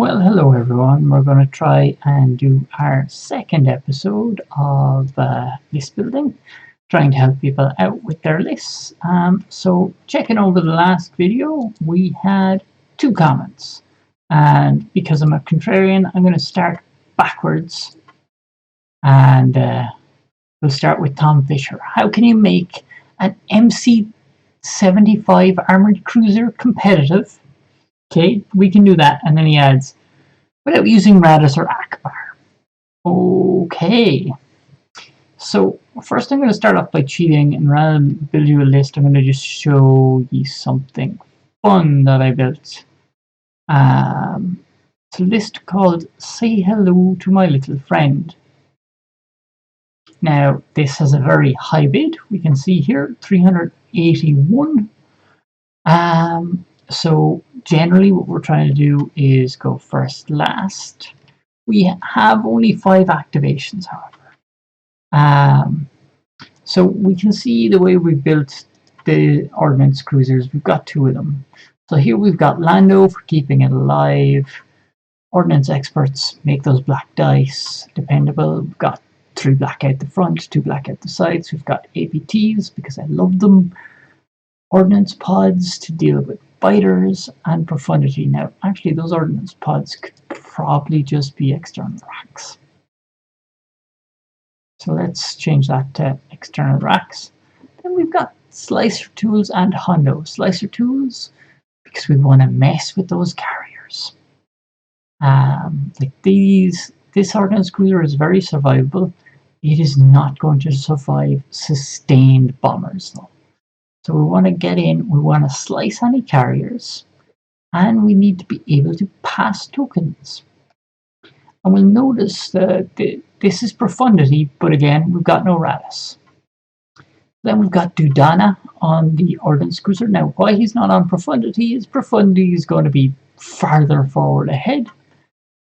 Well, hello everyone. We're going to try and do our second episode of list building, trying to help people out with their lists. So, checking over the last video, we had 2 comments, and because I'm a contrarian, I'm going to start backwards, and we'll start with Tom Fisher. How can you make an MC-75 armored cruiser competitive? Okay, we can do that, and then he adds, without using Radis or Akbar. Okay, so first I'm going to start off by cheating, and rather than build you a list, I'm going to just show you something fun that I built. It's a list called Say Hello to My Little Friend. Now, this has a very high bid. We can see here, 381. So generally what we're trying to do is go first last. We have only 5 activations, however. So we can see the way we built the ordnance cruisers. We've got 2 of them. So here we've got Lando for keeping it alive. Ordnance experts make those black dice dependable. We've got 3 black out the front, 2 black out the sides. We've got APTs because I love them. Ordnance pods to deal with biters and profundity. Now, actually, those ordnance pods could probably just be external racks. So let's change that to external racks. Then we've got slicer tools and hundo. Slicer tools because we want to mess with those carriers. Like these, this ordnance cruiser is very survivable. It is not going to survive sustained bombers though. So we want to get in, we want to slice any carriers, and we need to be able to pass tokens. And we'll notice that this is profundity, but again, we've got no Radis. Then we've got Dudana on the ordnance cruiser. Now, why he's not on profundity is profundity is going to be farther forward ahead.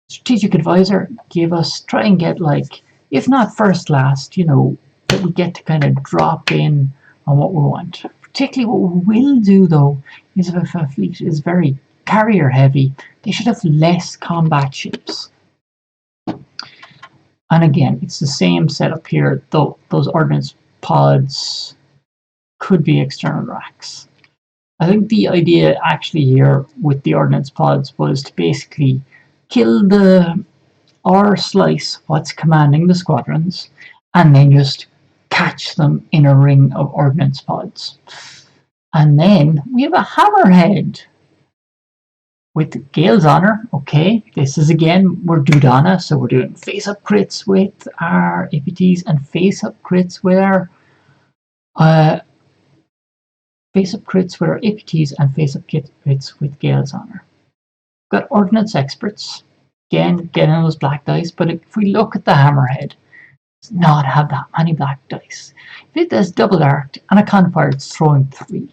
Strategic advisor gave us, try and get like, if not first last, you know, that we get to kind of drop in on what we want. Particularly what we will do though is if a fleet is very carrier heavy, they should have less combat ships. And again, it's the same setup here, though those ordnance pods could be external racks. I think the idea actually here with the ordnance pods was to basically kill or slice what's commanding the squadrons and then just catch them in a ring of ordnance pods. And then we have a hammerhead with Gale's Honor. Okay, this is again, we're Dudana, so we're doing face-up crits with our APTs and face-up crits with our APTs and face-up crits with Gale's Honor. Got ordnance experts, again getting those black dice, but if we look at the hammerhead, does not have that many black dice. If it has double arced and a confire, it's throwing 3.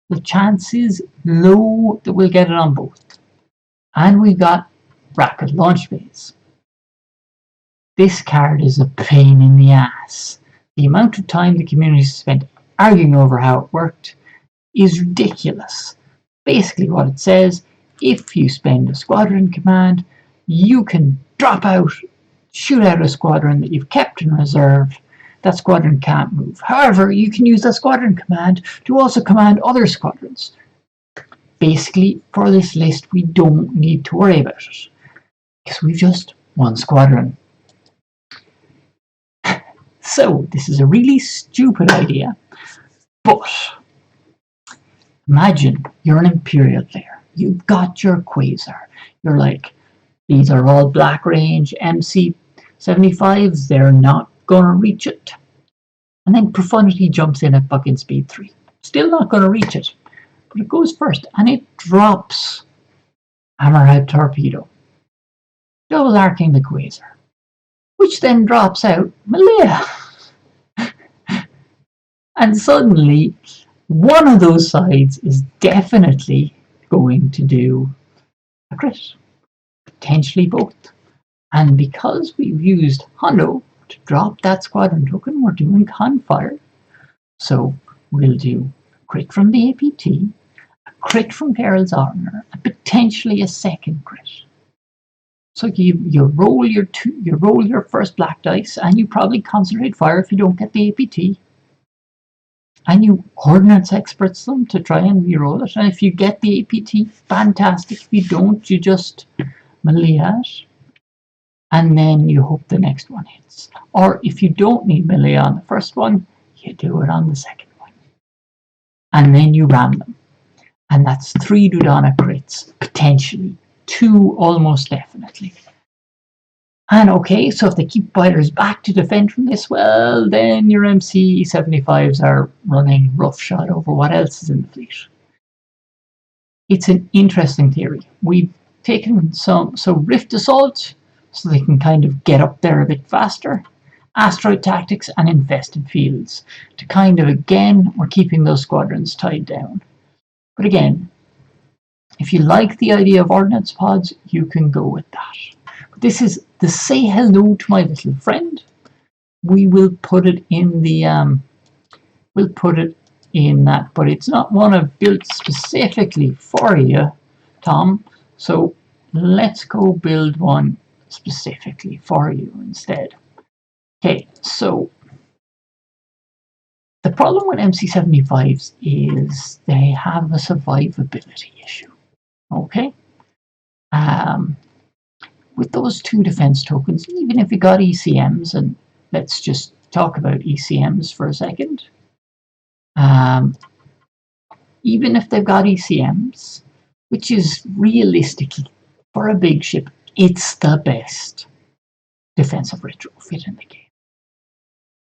The chance is low that we'll get it on both. And we've got rocket launch bays. This card is a pain in the ass. The amount of time the community spent arguing over how it worked is ridiculous. Basically what it says, if you spend a squadron command, you can drop out, shoot out a squadron that you've kept in reserve. That squadron can't move. However, you can use that squadron command to also command other squadrons. Basically, for this list, we don't need to worry about it because we've just 1 squadron. So, this is a really stupid idea, but imagine you're an Imperial player. You've got your Quasar. You're like, these are all black range MC-75s. They're not gonna reach it. And then profundity jumps in at fucking speed 3. Still not gonna reach it. But it goes first and it drops Hammerhead Torpedo, double arcing the Quasar, which then drops out Malaya. And suddenly one of those sides is definitely going to do a crit. Potentially both. And because we've used hundo to drop that squadron token, we're doing confire. So we'll do a crit from the APT, a crit from Geralt's Honor, and potentially a second crit. So you roll your first black dice, and you probably concentrate fire if you don't get the APT. And you ordnance experts them to try and reroll it. And if you get the APT, fantastic. If you don't, you just melee it. And then you hope the next one hits. Or if you don't need melee on the first one, you do it on the second one. And then you ram them. And that's 3 Dudana crits, potentially. 2 almost definitely. And okay, so if they keep fighters back to defend from this, well, then your MC-75s are running roughshod over what else is in the fleet. It's an interesting theory. We've taken so Rift Assault, so they can kind of get up there a bit faster. Asteroid Tactics and Infested Fields to kind of, again, we're keeping those squadrons tied down. But again, if you like the idea of ordnance pods, you can go with that. But this is the Say Hello to My Little Friend. We will put it in the we'll put it in that, but it's not one I've built specifically for you, Tom. So let's go build one specifically for you instead. Okay, so the problem with MC-75s is they have a survivability issue. Okay, with those 2 defense tokens, even if you got ECMs, and let's just talk about ECMs for a second. Even if they've got ECMs, which is realistically for a big ship, it's the best defensive retrofit in the game.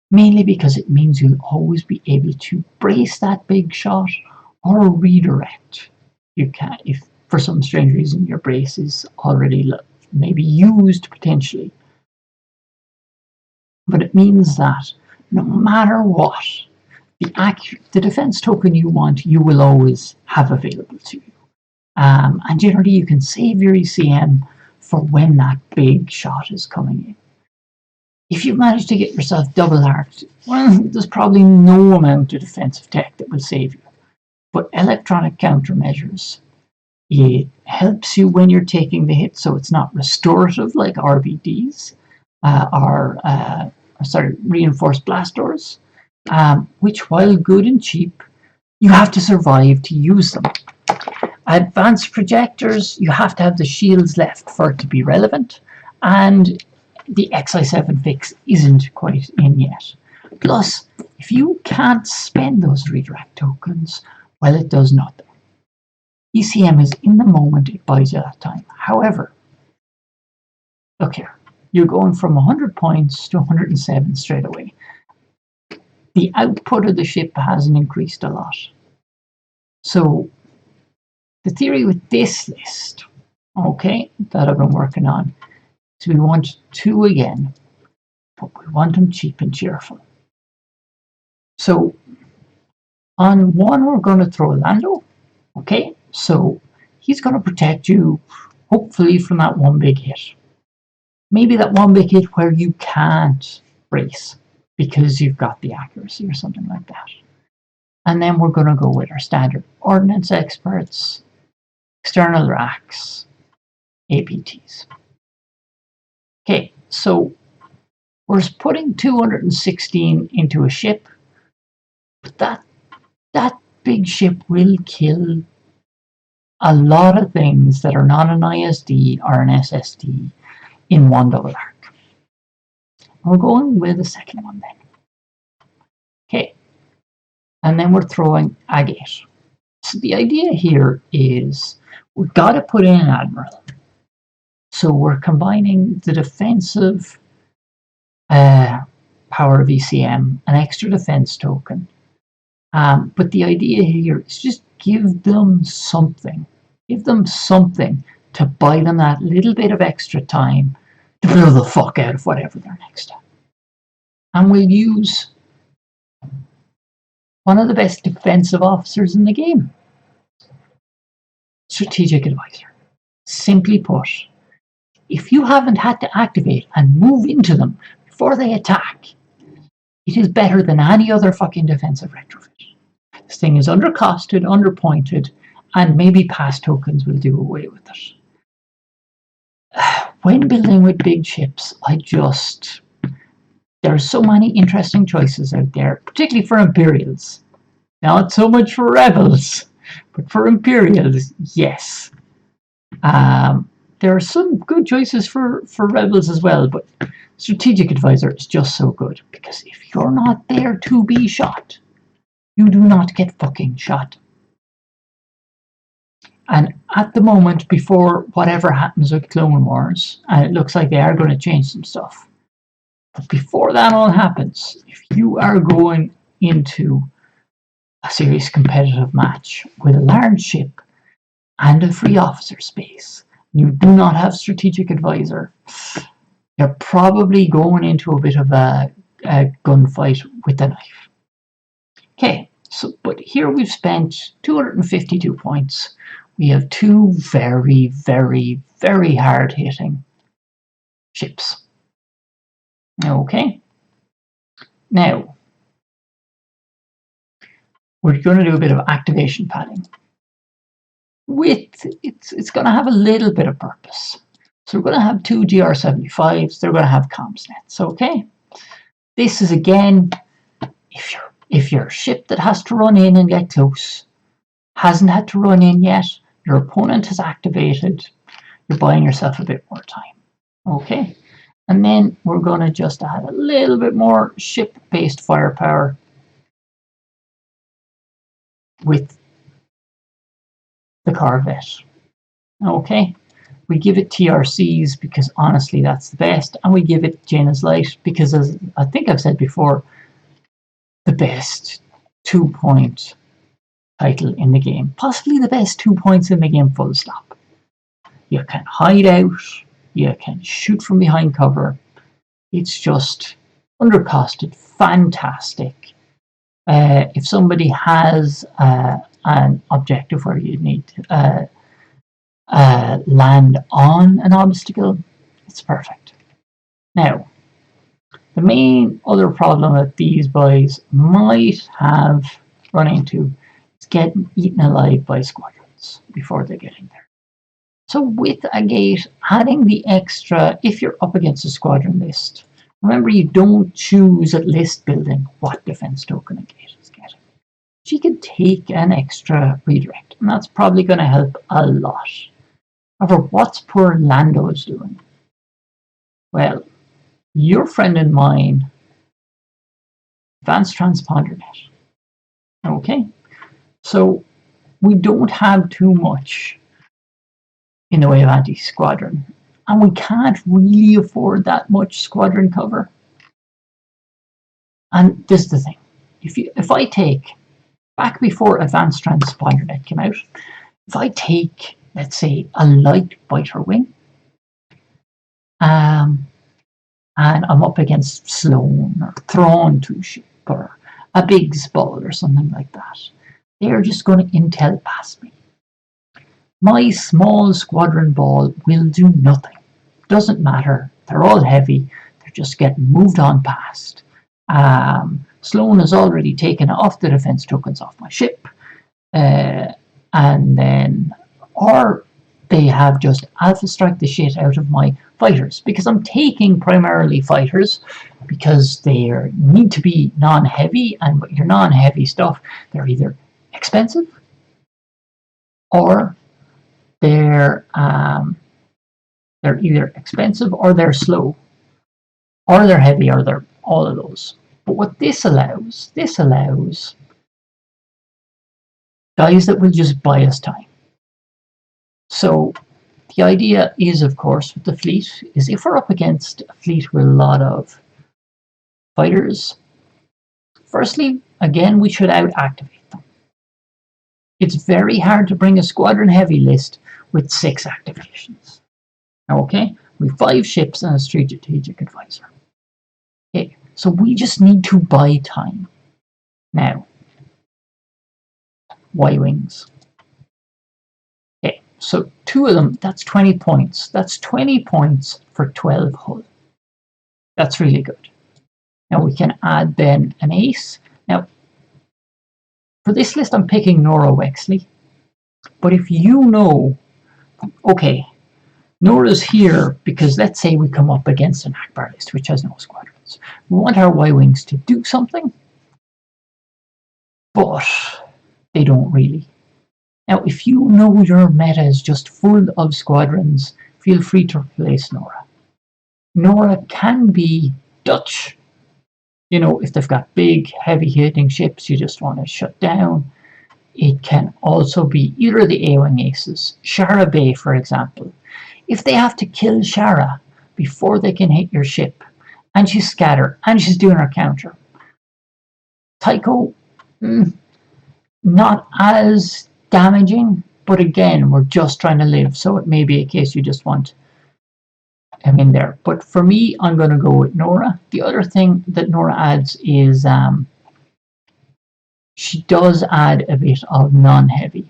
Mainly because it means you'll always be able to brace that big shot or redirect. You can, if for some strange reason your brace is already maybe used potentially. But it means that no matter what, the defense token you want, you will always have available to you. And generally you can save your ECM for when that big shot is coming in. If you manage to get yourself double arced, well, there's probably no amount of defensive tech that will save you. But electronic countermeasures, it helps you when you're taking the hit, so it's not restorative like RBDs reinforced blast doors, which, while good and cheap, you have to survive to use them. Advanced projectors, you have to have the shields left for it to be relevant, and the XI7 fix isn't quite in yet. Plus, if you can't spend those redirect tokens, well, it does nothing. ECM is in the moment, it buys you that time. However, look here, you're going from 100 points to 107 straight away. The output of the ship hasn't increased a lot. So, the theory with this list, okay, that I've been working on, is we want 2 again, but we want them cheap and cheerful. So, on 1 we're going to throw Lando, okay, so he's going to protect you, hopefully, from that 1 big hit. Maybe that 1 big hit where you can't brace because you've got the accuracy or something like that. And then we're going to go with our standard ordnance experts, external racks, APTs. Okay, so we're putting 216 into a ship, but that big ship will kill a lot of things that are not an ISD or an SSD in 1 double arc. We're going with the second one then. Okay, and then we're throwing Agate. So the idea here is we've got to put in an admiral. So we're combining the defensive power of ECM, an extra defense token. But the idea here is just give them something. Give them something to buy them that little bit of extra time to blow the fuck out of whatever they're next to. And we'll use one of the best defensive officers in the game. Strategic Advisor. Simply put, if you haven't had to activate and move into them before they attack, it is better than any other fucking defensive retrofit. This thing is undercosted, underpointed, and maybe past tokens will do away with it. when building with big ships, there are so many interesting choices out there, particularly for Imperials. Not so much for Rebels, but for Imperials, yes. There are some good choices for Rebels as well, but Strategic Advisor is just so good, because if you're not there to be shot, you do not get fucking shot. And at the moment, before whatever happens with Clone Wars, and it looks like they are going to change some stuff, but before that all happens, if you are going into a serious competitive match with a large ship and a free officer space, you do not have Strategic Advisor, you're probably going into a bit of a gunfight with the knife. Okay, so but here we've spent 252 points. We have two very, very, very hard-hitting ships. Okay. Now, we're going to do a bit of activation padding. It's going to have a little bit of purpose. So we're going to have two GR75s. They're going to have comms nets. Okay. This is again, if your ship that has to run in and get close hasn't had to run in yet, your opponent has activated, you're buying yourself a bit more time. Okay. And then we're going to just add a little bit more ship-based firepower with the Corvette. Okay. We give it TRCs because honestly that's the best, and we give it Jaina's Light because, as I think I've said before, the best 2-point title in the game. Possibly the best 2 points in the game, full stop. You can hide out, you can shoot from behind cover. It's just undercosted, fantastic. If somebody has an objective where you need to land on an obstacle, it's perfect. Now, the main other problem that these boys might have run into is getting eaten alive by squadrons before they're getting there. So with a gate, adding the extra, if you're up against a squadron list, remember you don't choose at list building what defense token a gate is getting. She could take an extra redirect, and that's probably going to help a lot. However, what's poor Lando's doing? Well, your friend and mine, Advanced Transponder Net. Okay, so we don't have too much in the way of anti-squadron, and we can't really afford that much squadron cover. And this is the thing: if I take, back before Advanced Transponder Net came out, if I take, let's say, a light biter wing, and I'm up against Sloane or Thrawn 2 ship or a big Spall or something like that, they're just going to intel past me. My small squadron ball will do nothing. Doesn't matter. They're all heavy. They're just getting moved on past. Sloane has already taken off the defense tokens off my ship, and then, or they have just alpha strike the shit out of my fighters, because I'm taking primarily fighters because they need to be non-heavy, and with your non-heavy stuff, they're either expensive or they're either expensive or they're slow or they're heavy or they're all of those. But what this allows guys that will just buy us time. So the idea is, of course, with the fleet, is if we're up against a fleet with a lot of fighters, firstly, again, we should out-activate them. It's very hard to bring a squadron heavy list with 6 activations. Okay, we have 5 ships and a strategic advisor. Okay, so we just need to buy time. Now, Y-wings. Okay, so 2 of them, that's 20 points. That's 20 points for 12 hull. That's really good. Now we can add then an ace. Now, for this list, I'm picking Nora Wexley. But if you know, okay, Nora's here because let's say we come up against an Akbar list which has no squadrons. We want our Y-Wings to do something, but they don't really. Now, if you know your meta is just full of squadrons, feel free to replace Nora. Nora can be Dutch. You know, if they've got big, heavy-hitting ships you just want to shut down. It can also be either the A-Wing aces. Shara Bay, for example. If they have to kill Shara before they can hit your ship, and she's scattered, and she's doing her counter. Tycho, not as damaging, but again, we're just trying to live, so it may be a case you just want him in there. But for me, I'm going to go with Nora. The other thing that Nora adds is she does add a bit of non-heavy,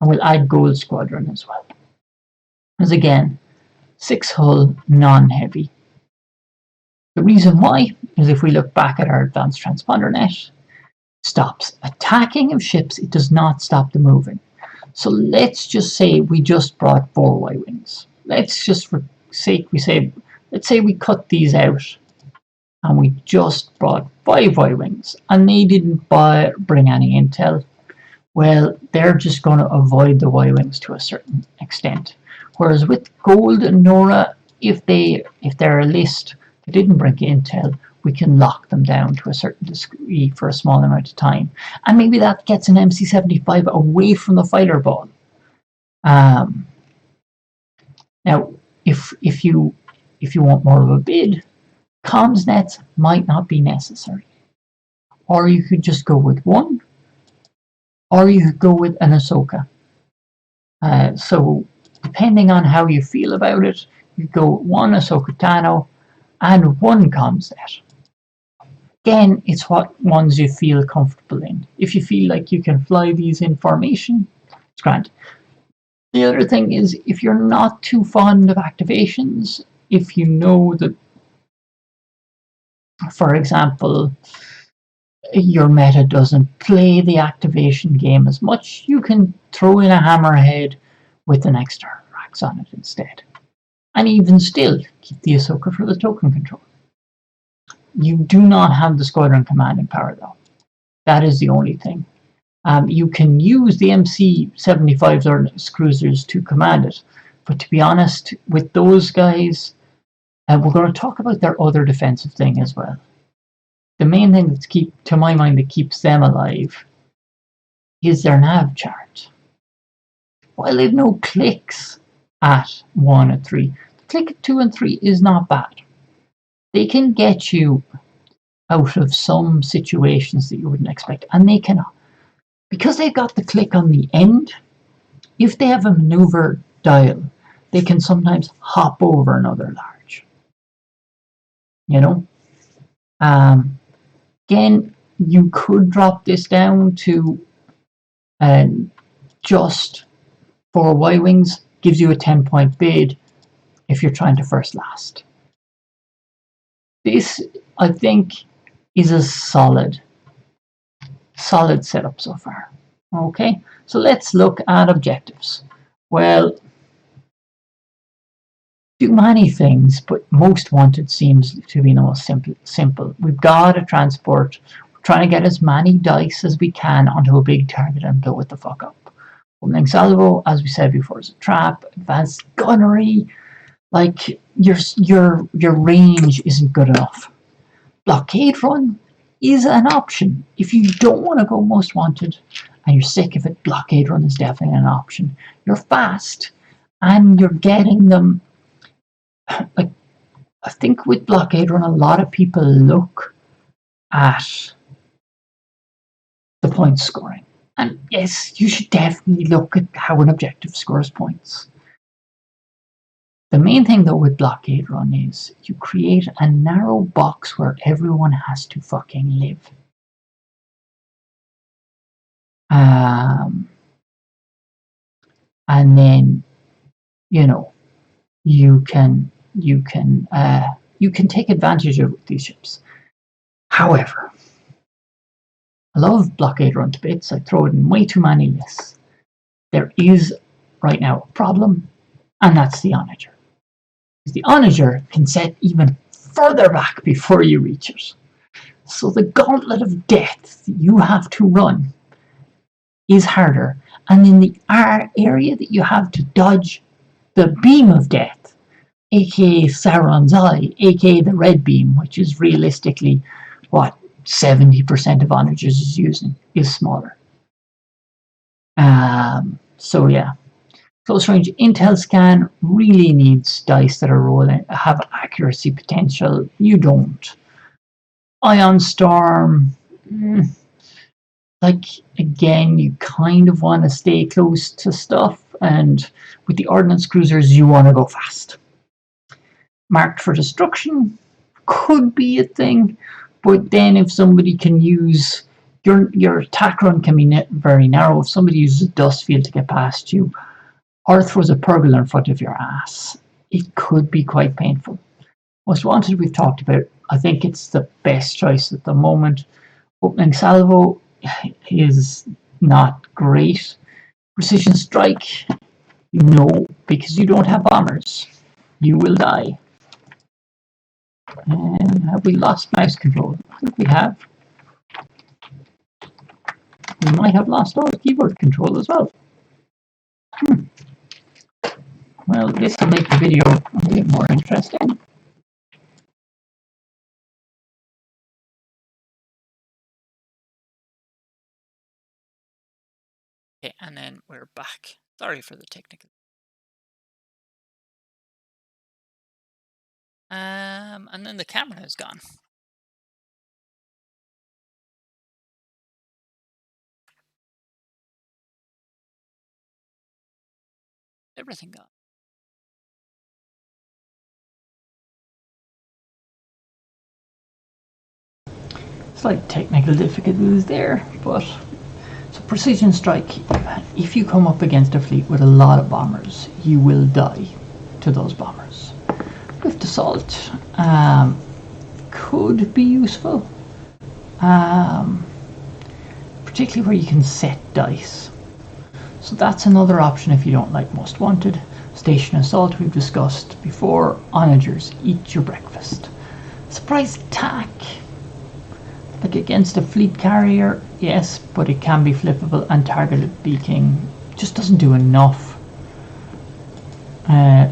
and will add Gold Squadron as well. As again, 6 hull, non-heavy. The reason why is if we look back at our advanced transponder net, stops attacking of ships, it does not stop the moving. So let's just say we just brought 4 Y-Wings. Let's just for sake let's say we cut these out and we just brought 5 Y-Wings and they didn't bring any intel. Well, they're just going to avoid the Y-Wings to a certain extent. Whereas with Gold and Nora, if they're a list that didn't bring intel, we can lock them down to a certain degree for a small amount of time. And maybe that gets an MC-75 away from the fighter ball. Now, if you want more of a bid, comms nets might not be necessary. Or you could just go with 1, or you could go with an Ahsoka. So depending on how you feel about it, you go 1 Ahsoka Tano and 1 comms net. Again, it's what ones you feel comfortable in. If you feel like you can fly these in formation, it's grand. The other thing is, if you're not too fond of activations, if you know that, for example, your meta doesn't play the activation game as much, you can throw in a hammerhead with an external racks on it instead. And even still, keep the Ahsoka for the token control. You do not have the squadron commanding power though. That is the only thing. You can use the MC-75s or cruisers to command it, but to be honest, with those guys, we're going to talk about their other defensive thing as well. The main thing to my mind, that keeps them alive is their nav chart. While they've no clicks at 1 and 3, the click at 2 and 3 is not bad. They can get you out of some situations that you wouldn't expect, and they can, because they've got the click on the end, if they have a maneuver dial, they can sometimes hop over another large. You know? Again, you could drop this down to just 4 Y-Wings, gives you a 10-point bid if you're trying to first last. This, I think, is a solid setup so far. Okay, so let's look at objectives. Well, do many things, but most wanted seems to be the most simple. We've got a transport. We're trying to get as many dice as we can onto a big target and blow it the fuck up. Opening salvo, as we said before, is a trap. Advanced gunnery, like your range isn't good enough. Blockade run is an option. If you don't want to go most wanted and you're sick of it, blockade run is definitely an option. You're fast and you're getting them. Like, I think with blockade run, a lot of people look at the point scoring. And yes, you should definitely look at how an objective scores points. The main thing though with blockade run is you create a narrow box where everyone has to fucking live. And then, you know, you can take advantage of these ships. However, I love blockade run to bits. I throw it in way too many lists. There is right now a problem, and that's the Onager. The onager can set even further back before you reach it. So the gauntlet of death that you have to run is harder. And in the area that you have to dodge the beam of death, aka Sauron's eye, aka the red beam, which is realistically what 70% of onagers is using, is smaller. So yeah, close range intel scan really needs dice that are rolling, have accuracy potential. You don't. Ion storm, like again, you kind of want to stay close to stuff, and with the ordnance cruisers, you want to go fast. Marked for destruction could be a thing, but then if somebody can use your attack run can be very narrow. If somebody uses a dust field to get past you, or throws a pergola in front of your ass, it could be quite painful. Most Wanted we've talked about. I think it's the best choice at the moment. Opening salvo is not great. Precision strike, no, because you don't have bombers. You will die. And have we lost mouse control? I think we have. We might have lost our keyboard control as well. Well, this will make the video a bit more interesting. Okay, and then we're back. Sorry for the technical. And then the camera is gone. Everything gone. Slight technical difficulties there, but so precision strike. If you come up against a fleet with a lot of bombers, you will die to those bombers. Swift assault could be useful, particularly where you can set dice. So that's another option if you don't like Most Wanted. Station assault we've discussed before. Onagers, eat your breakfast. Surprise attack. Like against a fleet carrier, yes, but it can be flippable, and targeted beaking just doesn't do enough.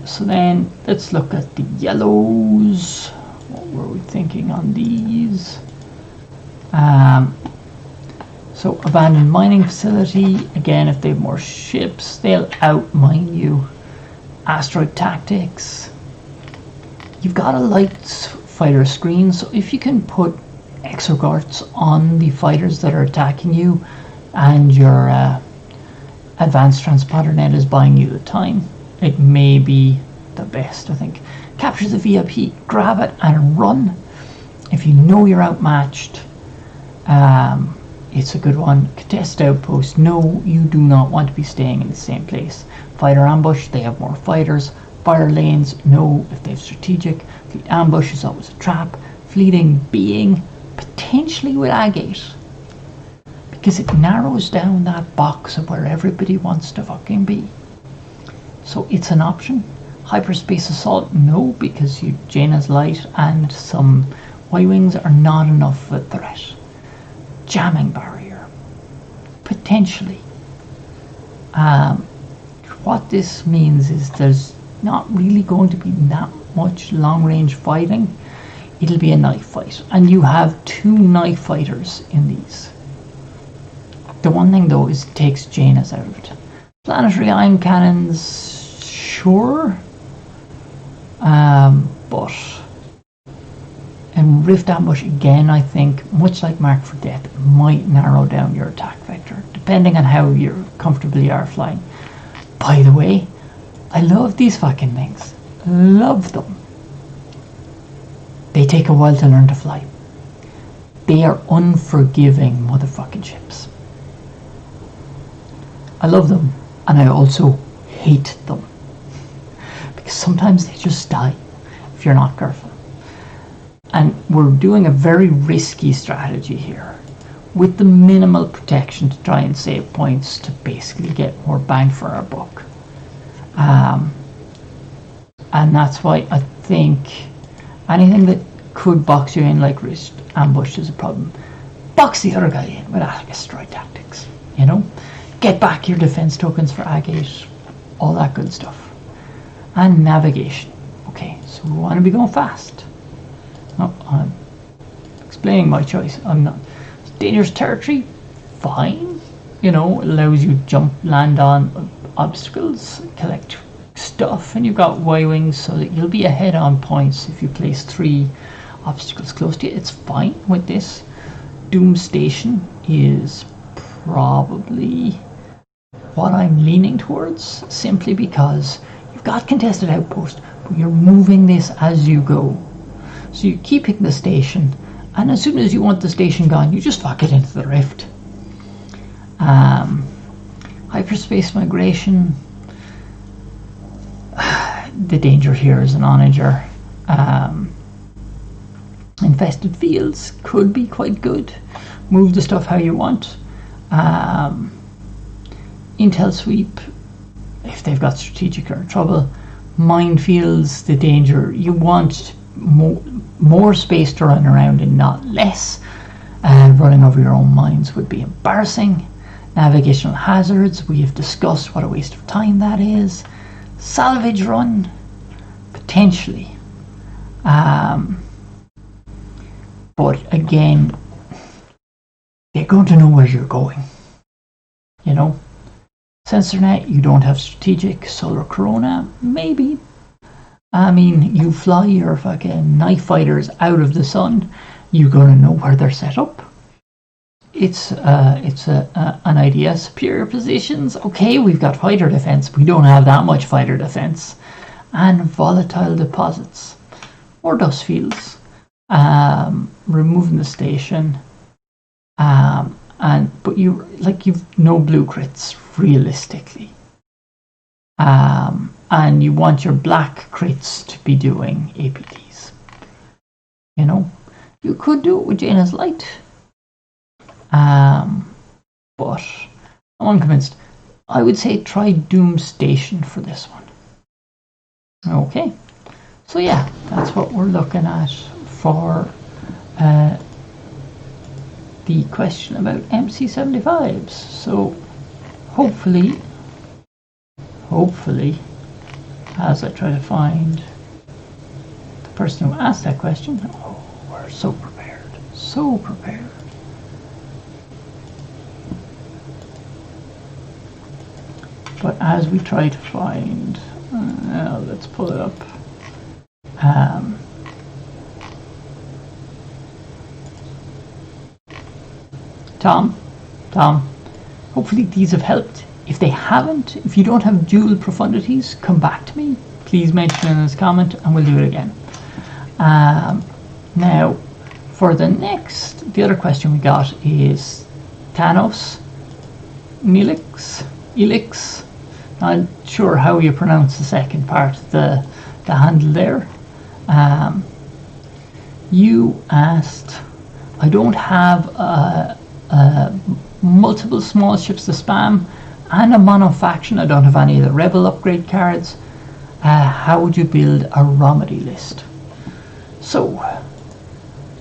So then let's look at the yellows. What were we thinking on these? So abandoned mining facility, again, if they have more ships, they'll outmine you. Asteroid tactics. You've got a light fighter screen, so if you can put exogarts on the fighters that are attacking you, and your advanced transponder net is buying you the time, it may be the best, I think. Capture the VIP, grab it and run. If you know you're outmatched, it's a good one. Contest outpost, no, you do not want to be staying in the same place. Fighter ambush, they have more fighters. Fire lanes, no, if they have strategic. Fleet ambush is always a trap. Fleeting being, potentially with Agate, because it narrows down that box of where everybody wants to fucking be. So it's an option. Hyperspace assault, no, because Jaina's light and some Y-wings are not enough of a threat. Jamming barrier, potentially. What this means is there's not really going to be that much long-range fighting. It'll be a knife fight, and you have 2 knife fighters in these. The one thing though is it takes Jaina's out of it. Planetary ion cannons, sure, but in Rift ambush again, I think much like Mark for Death, it might narrow down your attack vector depending on how you comfortably are flying. By the way, I love these fucking things. Love them. They take a while to learn to fly. They are unforgiving motherfucking ships. I love them, and I also hate them. Because sometimes they just die if you're not careful. And we're doing a very risky strategy here with the minimal protection to try and save points to basically get more bang for our buck. And that's why I think anything that could box you in, like wrist ambush, is a problem. Box the other guy in with Atticus Strike tactics, you know? Get back your defense tokens for agate, all that good stuff. And navigation. Okay, so we want to be going fast. Oh, I'm explaining my choice. I'm not. Dangerous territory, fine. You know, allows you to jump, land on obstacles, collect stuff, and you've got Y-wings so that you'll be ahead on points if you place 3 obstacles close to you. It's fine with this. Doom Station is probably what I'm leaning towards, simply because you've got contested outpost, but you're moving this as you go. So you're keeping the station, and as soon as you want the station gone, you just fuck it into the rift. Hyperspace migration. The danger here is an onager. Infested fields could be quite good. Move the stuff how you want. Intel sweep, if they've got strategic or trouble. Minefields, the danger. You want more space to run around and not less. Running over your own mines would be embarrassing. Navigational hazards, we have discussed what a waste of time that is. Salvage run, potentially. But again, they're going to know where you're going. You know? SensorNet, you don't have strategic. Solar Corona, maybe. I mean, you fly your fucking night fighters out of the sun, you're going to know where they're set up. It's an idea. Superior positions. Okay, we've got fighter defense. We don't have that much fighter defense. And volatile deposits or dust fields. Removing the station. But you've no blue crits realistically. And you want your black crits to be doing APTs. You know, you could do it with Jaina's Light. But I'm unconvinced. I would say try Doom Station for this one. Okay, so yeah, that's what we're looking at for the question about MC75s. So hopefully, as I try to find the person who asked that question, oh, we're so prepared. But as we try to find, let's pull it up. Tom, hopefully these have helped. If they haven't, if you don't have dual profundities, come back to me. Please mention in this comment and we'll do it again. Now, for the other question we got is Thanos, Elix. Not sure how you pronounce the second part of the handle there. You asked, I don't have multiple small ships to spam and a mono faction. I don't have any of the rebel upgrade cards. How would you build a Romedy list? So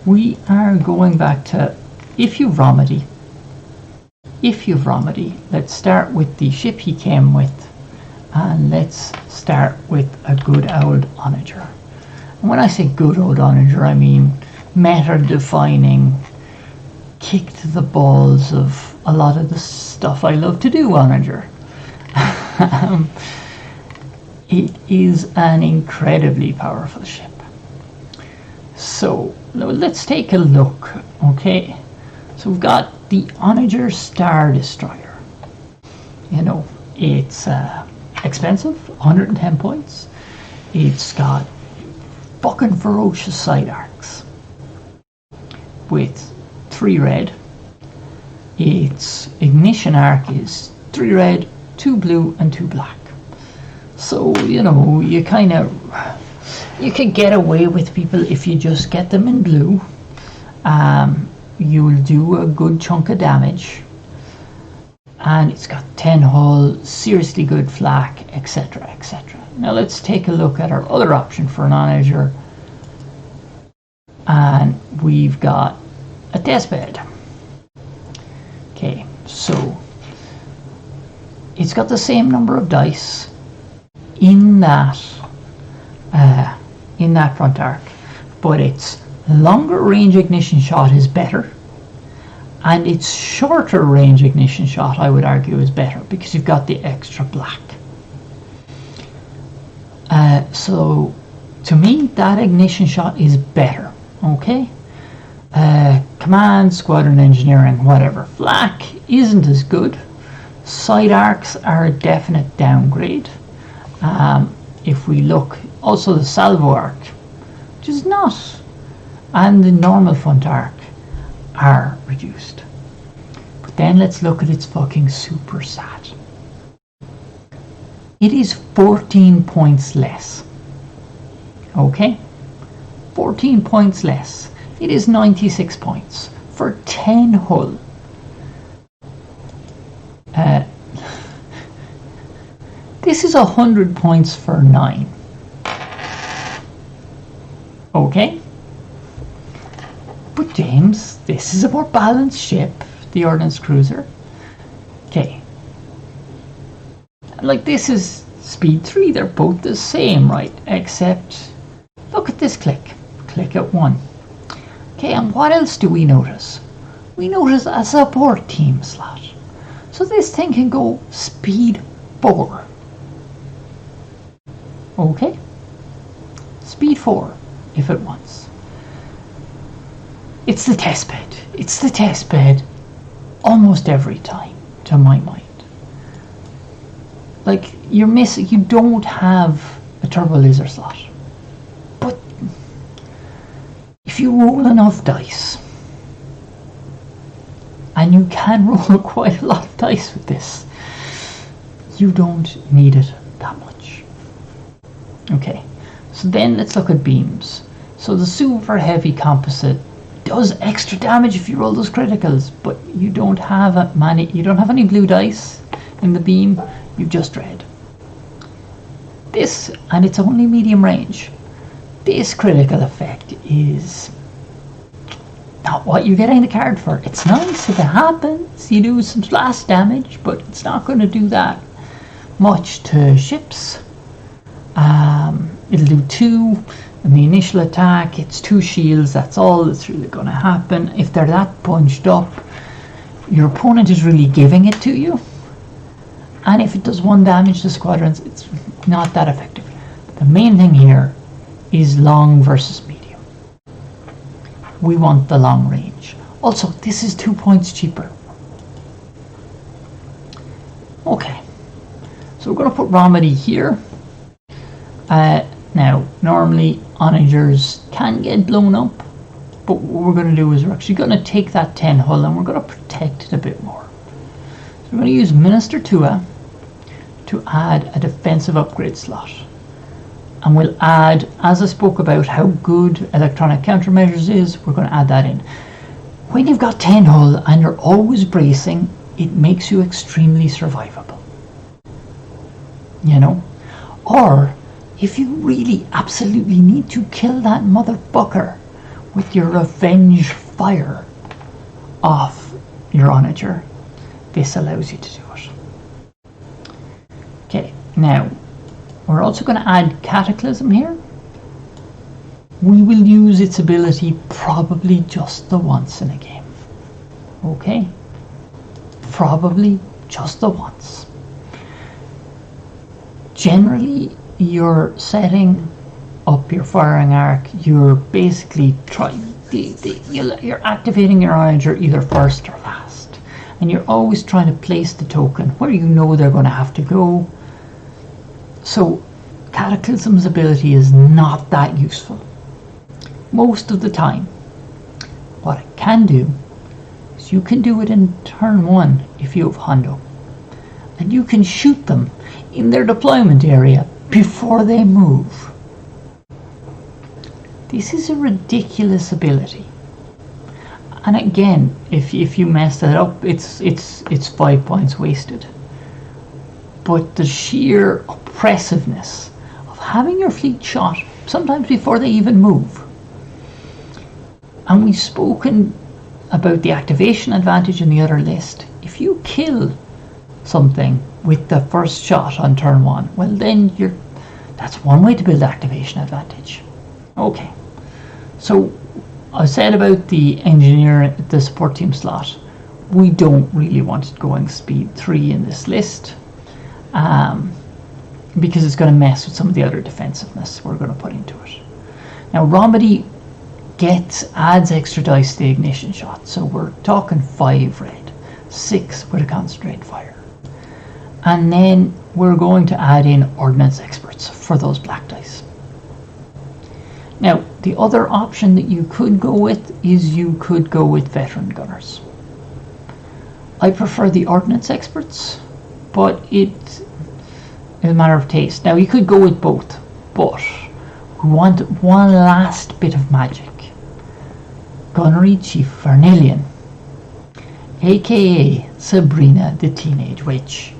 we are going back to if you've Romedy, let's start with the ship he came with, and let's start with a good old onager. And when I say good old onager, I mean meta-defining, kick to the balls of a lot of the stuff I love to do onager. It is an incredibly powerful ship. So let's take a look, okay? So we've got the Onager Star Destroyer. You know, it's expensive, 110 points. It's got fucking ferocious side arcs with 3 red. Its ignition arc is 3 red, 2 blue, and 2 black. So, you know, you can get away with people if you just get them in blue. You'll do a good chunk of damage. And it's got 10 hull, seriously good flak, etc., etc. Now let's take a look at our other option for an onager. And we've got a test bed. Okay, so it's got the same number of dice in that front arc, but its longer range ignition shot is better, and its shorter range ignition shot, I would argue, is better because you've got the extra black. So to me, that ignition shot is better. Okay, command, squadron engineering, whatever. Flak isn't as good. Side arcs are a definite downgrade. If we look, also the salvo arc, which is not, and the normal front arc are reduced. But then let's look at its fucking super sat. It is 14 points less. Okay? 14 points less. It is 96 points for 10 hull. This is 100 points for 9. Okay? But James, this is a more balanced ship, the Ordnance Cruiser. Okay. Like, this is speed 3, they're both the same, right? Except, look at this click. Click at 1. Okay, and what else do we notice? We notice a support team slot. So this thing can go speed 4. Okay? Speed 4, if it wants. It's the test bed. It's the test bed almost every time, to my mind. Like, you're missing, you don't have a turbo laser slot. But if you roll enough dice, and you can roll quite a lot of dice with this, you don't need it that much. Okay, so then let's look at beams. So the super heavy composite does extra damage if you roll those criticals, but you don't have any blue dice in the beam, you've just red. This, and it's only medium range, this critical effect is not what you're getting the card for. It's nice if it happens, you do some blast damage, but it's not going to do that much to ships. It'll do 2 in the initial attack, it's 2 shields, that's all that's really going to happen. If they're that bunched up, your opponent is really giving it to you, and if it does 1 damage to squadrons, it's not that effective. The main thing here is long versus medium. We want the long range. Also, this is 2 points cheaper. Okay, so we're going to put Romedy here. Now, normally onagers can get blown up, but what we're going to do is we're actually going to take that 10 hull and we're going to protect it a bit more. So we're going to use Minister Tua to add a defensive upgrade slot. And we'll add, as I spoke about how good electronic countermeasures is, we're going to add that in. When you've got 10 hull and you're always bracing, it makes you extremely survivable. You know? Or, if you really absolutely need to kill that motherfucker with your revenge fire off your onager, this allows you to do it. Okay, now, we're also going to add Cataclysm here. We will use its ability probably just the once in a game. Okay? Probably just the once. Generally, you're setting up your firing arc, you're basically you're activating your onager either first or last. And you're always trying to place the token where you know they're going to have to go. So Cataclysm's ability is not that useful most of the time. What it can do is you can do it in turn 1 if you have Hondo, and you can shoot them in their deployment area before they move. This is a ridiculous ability, and again, if you mess that up, it's 5 points wasted. But the sheer oppressiveness having your fleet shot, sometimes before they even move. And we've spoken about the activation advantage in the other list. If you kill something with the first shot on turn 1, well then that's one way to build activation advantage. Okay, so I said about the engineer, the support team slot, we don't really want it going speed 3 in this list, because it's going to mess with some of the other defensiveness we're going to put into it. Now Rombody adds extra dice to the ignition shot, so we're talking 5 red, 6 with a concentrate fire. And then we're going to add in ordnance experts for those black dice. Now, the other option that you could go with is you could go with veteran gunners. I prefer the ordnance experts, but it's a matter of taste. Now, you could go with both, but we want one last bit of magic. Gunnery Chief Vernilian, aka Sabrina the Teenage Witch.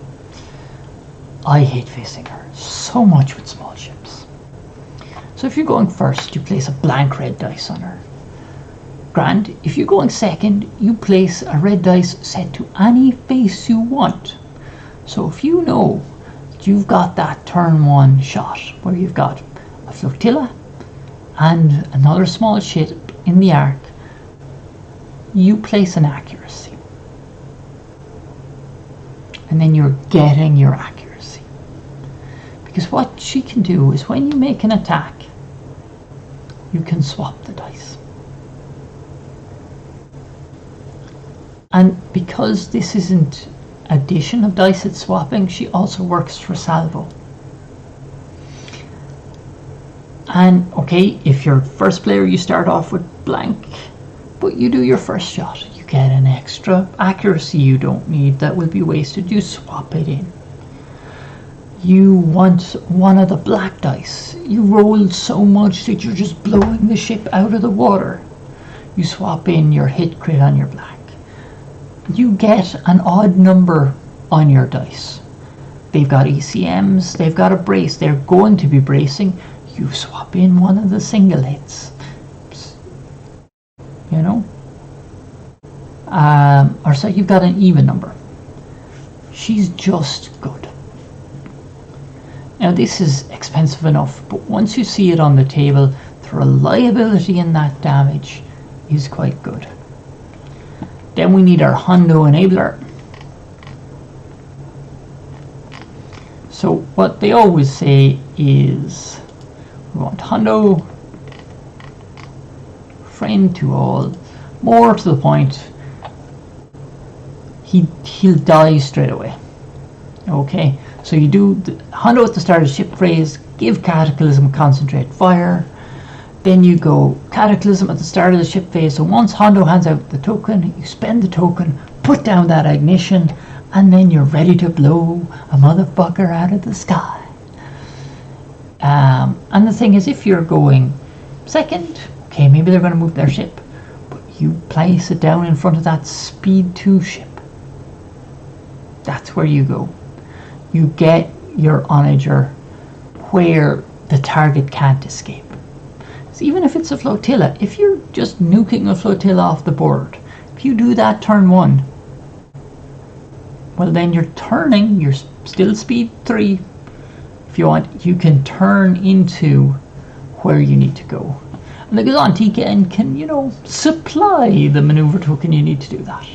I hate facing her so much with small ships. So if you're going first, you place a blank red dice on her. Grand, if you're going second, you place a red dice set to any face you want. So if you know that you've got that turn 1 shot where you've got a flotilla and another small ship in the arc, you place an accuracy. And then you're getting your accuracy. Because what she can do is when you make an attack, you can swap the dice. And because this isn't addition of dice, it's swapping, she also works for salvo. And okay, if you're first player, you start off with blank, but you do your first shot, you get an extra accuracy you don't need that will be wasted, you swap it in. You want one of the black dice, you rolled so much that you're just blowing the ship out of the water, you swap in your hit crit on your black. You get an odd number on your dice. They've got ECMs, they've got a brace, they're going to be bracing, you swap in one of the single hits. You know? Or so you've got an even number. She's just good. Now this is expensive enough, but once you see it on the table, the reliability in that damage is quite good. Then we need our Hondo enabler. So what they always say is we want Hondo, friend to all, more to the point, he'll die straight away. Okay, so you do the Hondo at the start of the ship phase, give Cataclysm concentrate fire, then you go Cataclysm at the start of the ship phase. So once Hondo hands out the token, you spend the token, put down that ignition, and then you're ready to blow a motherfucker out of the sky. And the thing is, if you're going second, okay, maybe they're going to move their ship, but you place it down in front of that speed 2 ship. That's where you go. You get your onager where the target can't escape. So even if it's a flotilla, if you're just nuking a flotilla off the board, if you do that turn 1, well then you're turning, you're still speed 3. If you want, you can turn into where you need to go. And the Gazan can, supply the maneuver token you need to do that.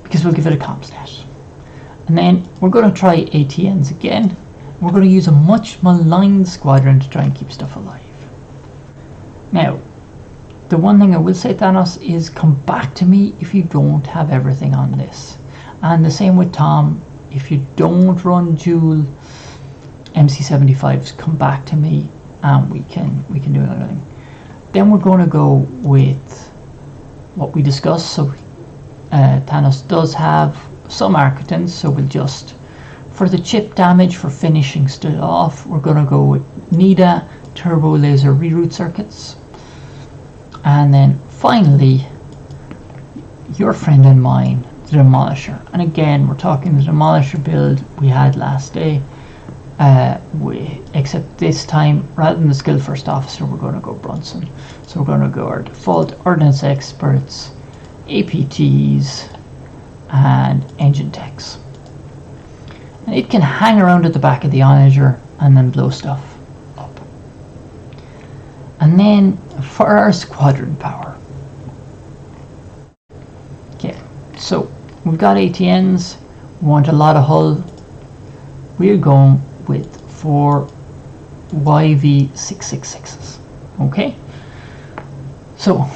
Because we'll give it a comp stat. And then we're going to try ATNs again. We're going to use a much maligned squadron to try and keep stuff alive. Now, the one thing I will say, Thanos, is come back to me if you don't have everything on this. And the same with Tom, if you don't run dual MC75s, come back to me and we can do another thing. Then we're going to go with what we discussed. So Thanos does have some Architans, so we'll just, for the chip damage for finishing still off, we're going to go with NIDA turbo laser reroute circuits. And then finally, your friend and mine, the Demolisher. And again, we're talking the Demolisher build we had last day. except this time, rather than the skilled first officer, we're going to go Brunson. So we're going to go our default ordnance experts, APTs, and engine techs. And it can hang around at the back of the onager and then blow stuff up. And then for our squadron power. Okay, so we've got ATNs, we want a lot of hull. We're going with 4 YV666s. Okay? So,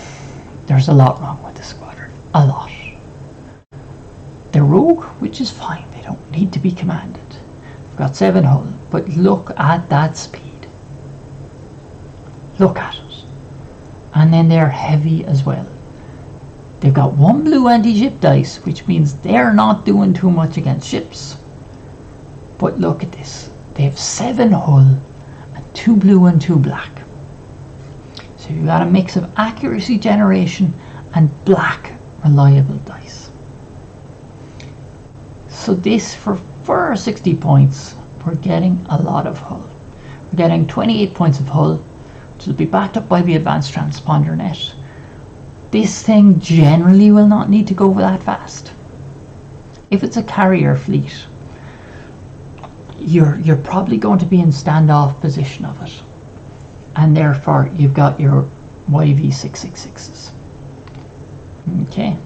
there's a lot wrong with this squadron. A lot. They're rogue, which is fine. They don't need to be commanded. We've got 7 hull, but look at that speed. Look at it. And then they're heavy as well. They've got 1 blue anti-ship dice, which means they're not doing too much against ships. But look at this. They have 7 hull and 2 blue and 2 black. So you've got a mix of accuracy generation and black reliable dice. So this, for our 60 points, we're getting a lot of hull. We're getting 28 points of hull, which will be backed up by the advanced transponder net. This thing generally will not need to go that fast. If it's a carrier fleet, you're probably going to be in standoff position of it, and therefore you've got your YV666s. Okay.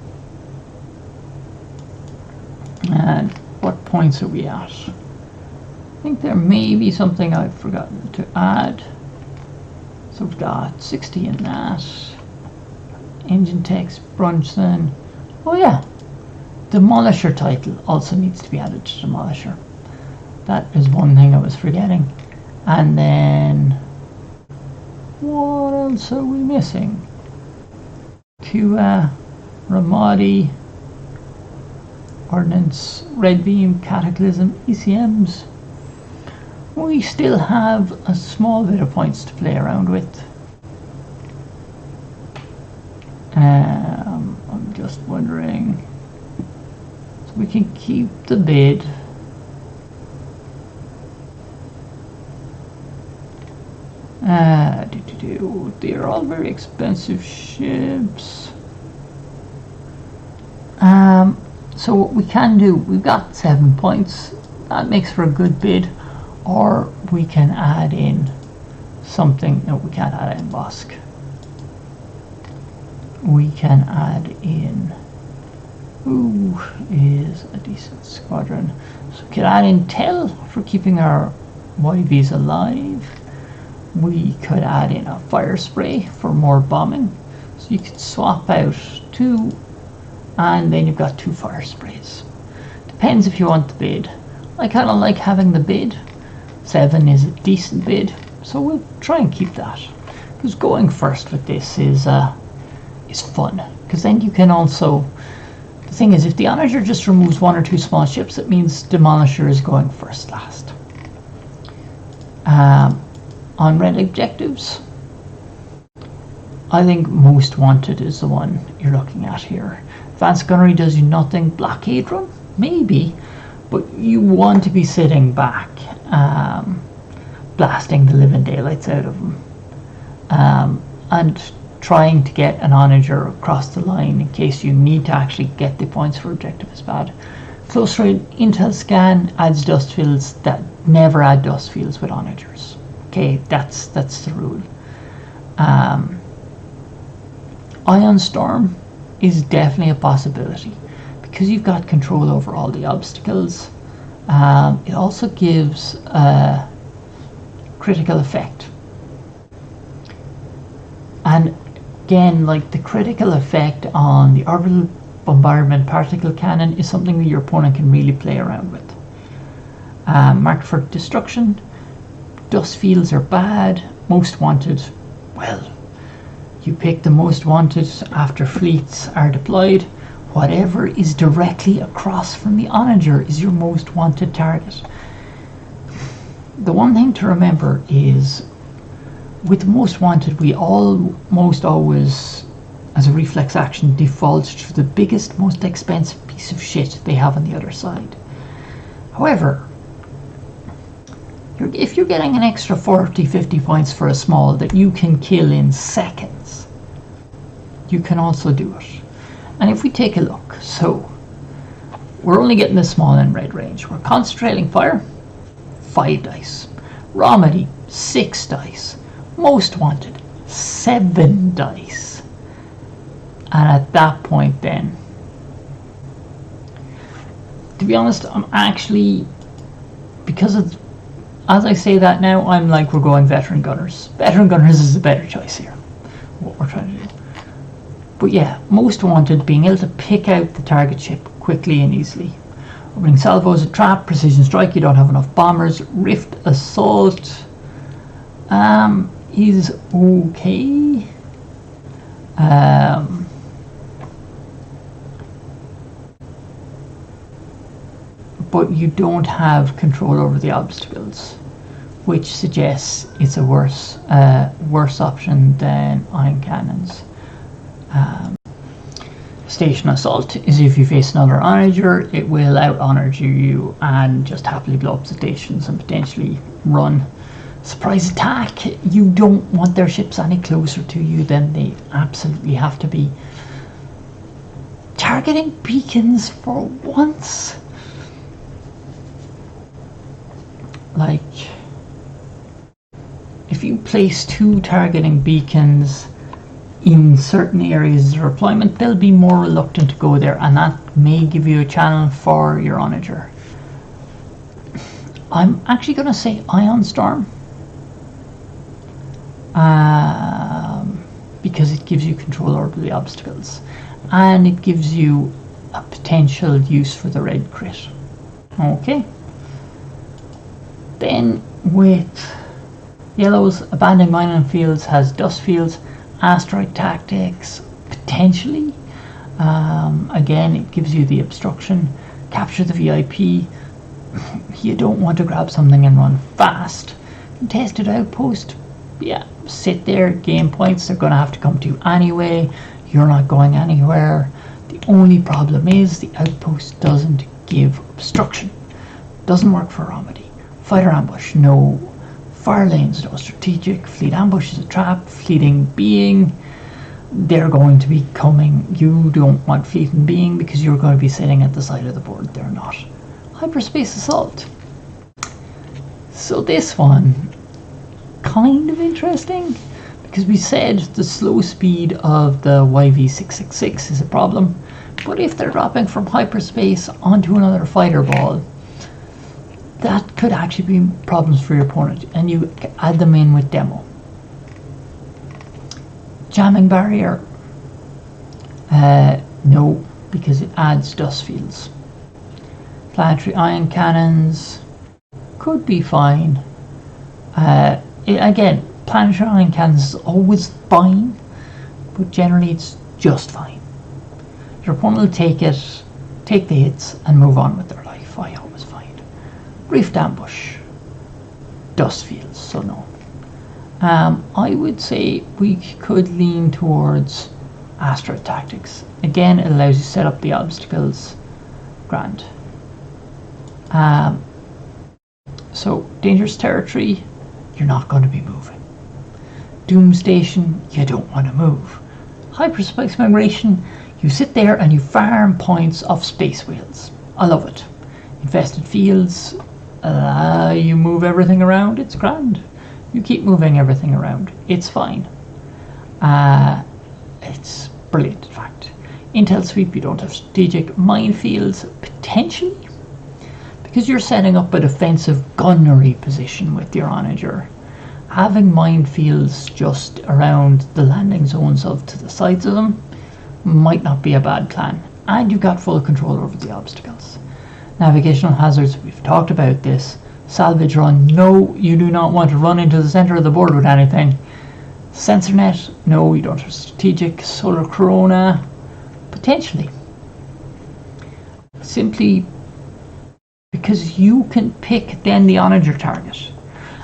And what points are we at? I think there may be something I've forgotten to add. So we've got 60 in that. Engine techs, Brunson. Oh yeah, Demolisher title also needs to be added to Demolisher. That is one thing I was forgetting. And then what else are we missing? Kua, Ramadi, Ordnance, Red Beam, Cataclysm, ECMs. We still have a small bit of points to play around with. I'm just wondering, so we can keep the bid. They're all very expensive ships. So what we can do, we've got 7 points. That makes for a good bid. Or we can add in something. No, we can't add in Bosk. We can add in, who is a decent squadron? So we can add in Tel for keeping our YVs alive. We could add in a fire spray for more bombing. So you could swap out 2, and then you've got 2 fire sprays. Depends if you want the bid. I kind of like having the bid. 7 is a decent bid, so we'll try and keep that. Because going first with this is fun. Because then you can also, the thing is, if the Onager just removes 1 or 2 small ships, it means Demolisher is going first last. On red objectives, I think Most Wanted is the one you're looking at here. Advanced Gunnery does you nothing. Blockade Run, maybe, but you want to be sitting back, blasting the living daylights out of them, and trying to get an onager across the line in case you need to actually get the points for objective is bad. Close range intel scan adds dust fields. That never add dust fields with onagers. Okay, that's the rule. Ion Storm is definitely a possibility because you've got control over all the obstacles. It also gives a critical effect, and again, like the critical effect on the orbital bombardment particle cannon is something that your opponent can really play around with. Marked for destruction. Dust fields are bad. Most Wanted, well, you pick the Most Wanted after fleets are deployed. Whatever is directly across from the onager is your Most Wanted target. The one thing to remember is with Most Wanted, we almost always, as a reflex action, default to the biggest, most expensive piece of shit they have on the other side. However, If you're getting an extra 40-50 points for a small that you can kill in seconds, you can also do it. And if we take a look, so we're only getting the small and red range. We're concentrating fire, 5 dice. Romedy, 6 dice. Most wanted, 7 dice. And at that point then, to be honest, I'm actually, because of, as I say that now, I'm like, we're going veteran gunners. Veteran gunners is a better choice here, what we're trying to do. But yeah, most wanted, being able to pick out the target ship quickly and easily. Opening salvos, a trap, precision strike, you don't have enough bombers. Rift assault is okay. But you don't have control over the obstacles, which suggests it's a worse option than ion cannons. Station assault is if you face another onager, it will out onager you and just happily blow up the stations and potentially run. Surprise attack, you don't want their ships any closer to you than they absolutely have to be. Targeting beacons for once. Like, if you place 2 targeting beacons in certain areas of deployment, they'll be more reluctant to go there, and that may give you a channel for your onager. I'm actually going to say Ion Storm, because it gives you control over the obstacles, and it gives you a potential use for the red crit. Okay. Then with yellows, abandoned mining fields has dust fields, asteroid tactics, potentially. Again, it gives you the obstruction. Capture the VIP. You don't want to grab something and run fast. Contested outpost. Yeah, sit there, gain points. They're going to have to come to you anyway. You're not going anywhere. The only problem is the outpost doesn't give obstruction. Doesn't work for Romedy. Fighter ambush, no. Fire lanes, no. Strategic. Fleet ambush is a trap. Fleeting being, they're going to be coming. You don't want fleeting being because you're going to be sitting at the side of the board. They're not. Hyperspace assault. So this one, kind of interesting, because we said the slow speed of the YV666 is a problem, but if they're dropping from hyperspace onto another fighter ball, that could actually be problems for your opponent, and you add them in with demo. Jamming barrier, no, because it adds dust fields. Planetary ion cannons could be fine. Again, planetary ion cannons is always fine, but generally it's just fine. Your opponent will take it, take the hits, and move on with their life. I always find. Rift ambush, dust fields, so no. I would say we could lean towards asteroid tactics. Again, it allows you to set up the obstacles. Grand. So dangerous territory, you're not going to be moving. Doom station, you don't want to move. Hyperspace migration, you sit there and you farm points off space whales. I love it. Infested fields, you move everything around, it's grand. You keep moving everything around, it's fine. It's brilliant, in fact. Intel sweep, you don't have strategic. Minefields, potentially, because you're setting up a defensive gunnery position with your onager. Having minefields just around the landing zones of to the sides of them might not be a bad plan, and you've got full control over the obstacles. Navigational hazards, we've talked about this. Salvage run, no, you do not want to run into the center of the board with anything. Sensor net, no, you don't have strategic. Solar corona, potentially. Simply because you can pick then the onager target,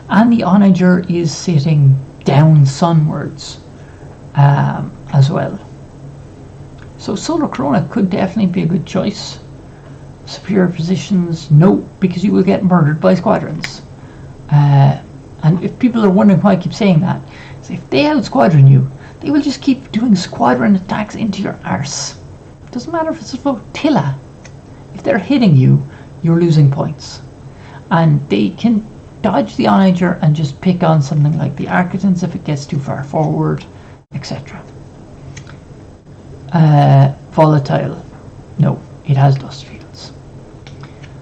and the onager is sitting down sunwards as well. So Solar Corona could definitely be a good choice. Superior positions, no, because you will get murdered by squadrons. And if people are wondering why I keep saying that, so if they out-squadron you, they will just keep doing squadron attacks into your arse. Doesn't matter if it's a flotilla. If they're hitting you, you're losing points. And they can dodge the onager and just pick on something like the Architans if it gets too far forward, etc. Volatile. No, it has dust fields.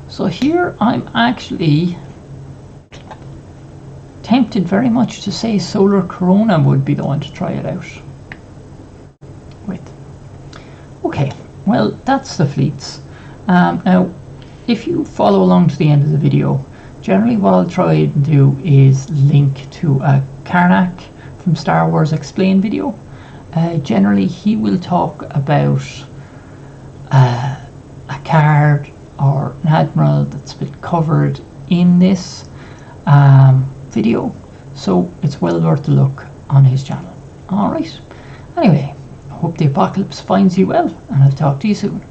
So here I'm actually tempted very much to say Solar Corona would be the one to try it out with. Okay, well, that's the fleets. Now, if you follow along to the end of the video, generally what I'll try and do is link to a Karnak from Star Wars Explained video. Generally, he will talk about a card or an admiral that's been covered in this video, so it's well worth a look on his channel. Alright, anyway, I hope the apocalypse finds you well, and I'll talk to you soon.